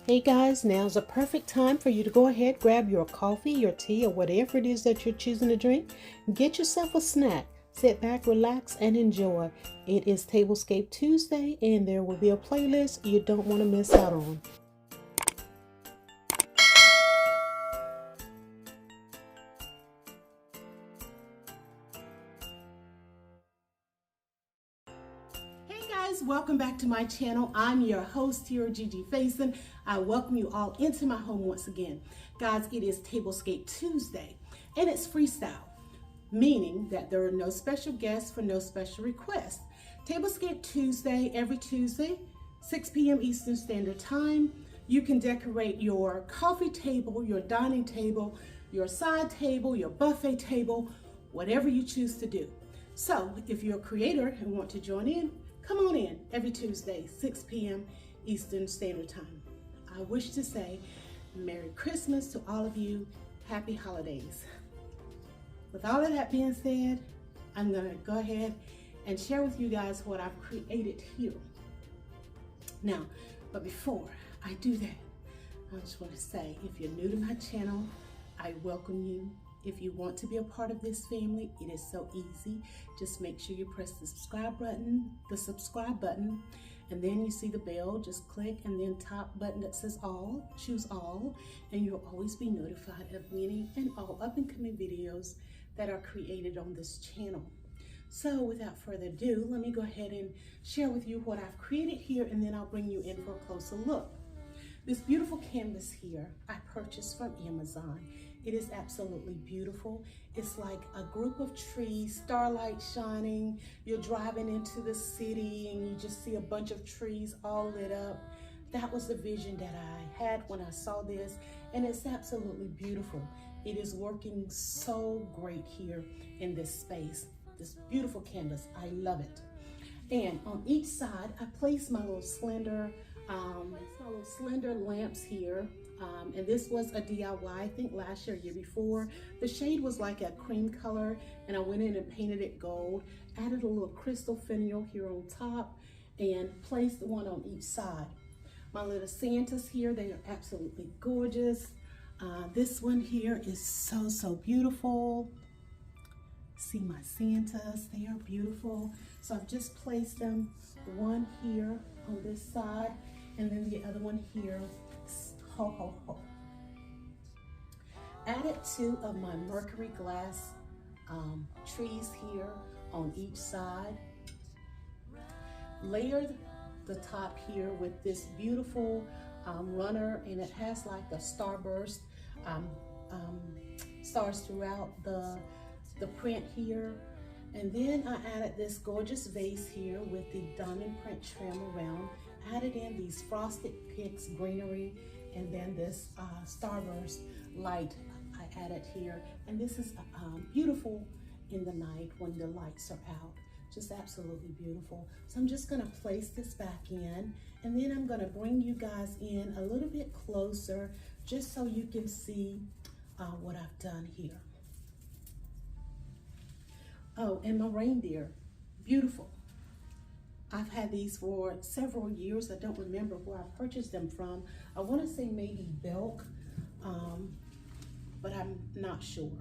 Hey guys, now's a perfect time for you to go ahead, grab your coffee, your tea, or whatever it is that you're choosing to drink. Get yourself a snack. Sit back, relax, and enjoy. It is Tablescape Tuesday, and there will be a playlist you don't want to miss out on. Hey guys, welcome back to my channel. I'm your host here, Gigi Faison. I welcome you all into my home once again. Guys, it is Tablescape Tuesday, and it's freestyle, meaning that there are no special guests for no special requests. Tablescape Tuesday, every Tuesday, 6 p.m. Eastern Standard Time. You can decorate your coffee table, your dining table, your side table, your buffet table, whatever you choose to do. So if you're a creator and want to join in, come on in every Tuesday, 6 p.m. Eastern Standard Time. I wish to say Merry Christmas to all of you. Happy holidays. With all of that being said, I'm going to go ahead and share with you guys what I've created here. Now, but before I do that, I just want to say, if you're new to my channel, I welcome you. If you want to be a part of this family, it is so easy. Just make sure you press the subscribe button, and then you see the bell, just click, and then top button that says all, choose all, and you'll always be notified of any and all up and coming videos that are created on this channel. So without further ado, let me go ahead and share with you what I've created here, and then I'll bring you in for a closer look. This beautiful canvas here, I purchased from Amazon. It is absolutely beautiful. It's like a group of trees, starlight shining. You're driving into the city and you just see a bunch of trees all lit up. That was the vision that I had when I saw this, and it's absolutely beautiful. It is working so great here in this space. This beautiful canvas, I love it. And on each side, I placed my little slender lamps here. And this was a DIY, I think last year, year before. The shade was like a cream color, and I went in and painted it gold, added a little crystal finial here on top, and placed one on each side. My little Santas here, they are absolutely gorgeous. This one here is so beautiful. See my Santas, they are beautiful. So I've just placed them, one here on this side, and then the other one here. Ho, ho, ho. Added 2 of my mercury glass trees here on each side. Layered the top here with this beautiful runner, and it has like a starburst stars throughout the print here. And then I added this gorgeous vase here with the diamond print trim around. Added in these frosted picks greenery, and then this starburst light I added here. And this is beautiful in the night when the lights are out. Just absolutely beautiful. So I'm just gonna place this back in, and then I'm gonna bring you guys in a little bit closer just so you can see what I've done here. Oh, and my reindeer, beautiful. I've had these for several years. I don't remember where I purchased them from. I want to say maybe Belk, but I'm not sure.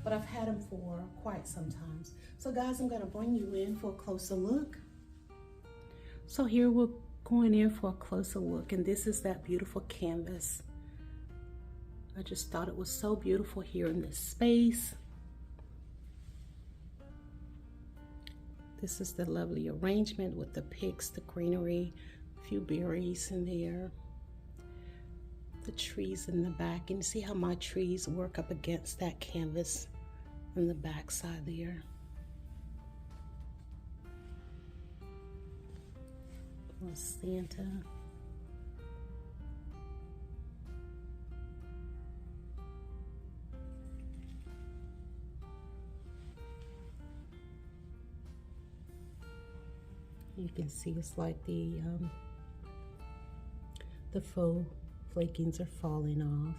But I've had them for quite some time. So guys, I'm going to bring you in for a closer look. So here we're going in for a closer look, and this is that beautiful canvas. I just thought it was so beautiful here in this space. This is the lovely arrangement with the picks, the greenery, a few berries in there, the trees in the back. And see how my trees work up against that canvas on the back side there. Little Santa. You can see it's like the faux flakings are falling off,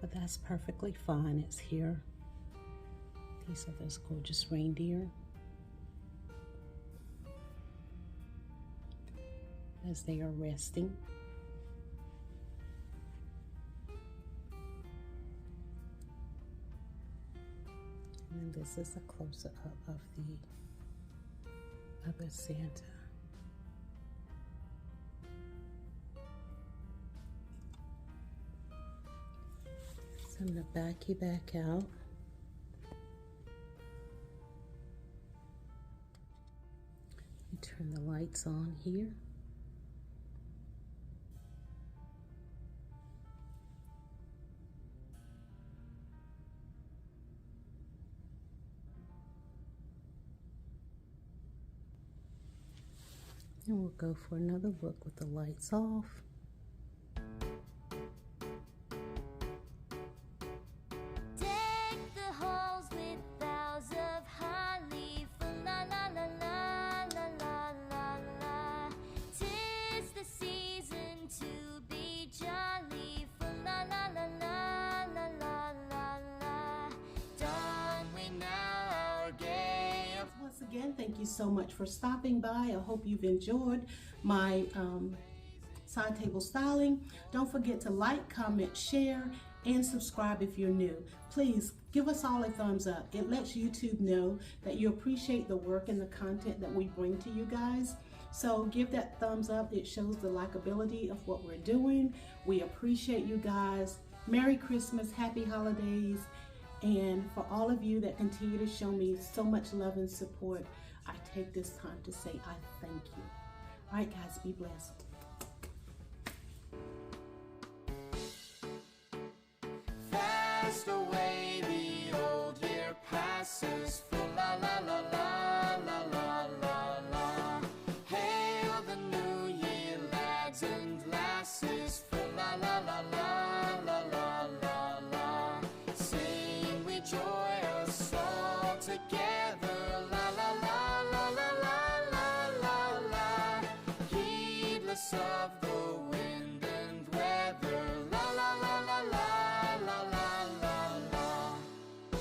but that's perfectly fine. It's here. These are those gorgeous reindeer. As they are resting. this is a closer up of the other Santa. So I'm going to back you back out. You turn the lights on here. And we'll go for another look with the lights off. Deck the halls with boughs of holly, for la la la la la la la la. 'Tis the season to be jolly, for la la la la la la la la. Don we now our gay. Once again, thank you so much for stopping by. I hope you've enjoyed my side table styling. Don't forget to like, comment, share, and subscribe if you're new. Please give us all a thumbs up. It lets YouTube know that you appreciate the work and the content that we bring to you guys. So give that thumbs up. It shows the likability of what we're doing. We appreciate you guys. Merry Christmas, happy holidays. And for all of you that continue to show me so much love and support, I take this time to say I thank you. All right, guys, be blessed.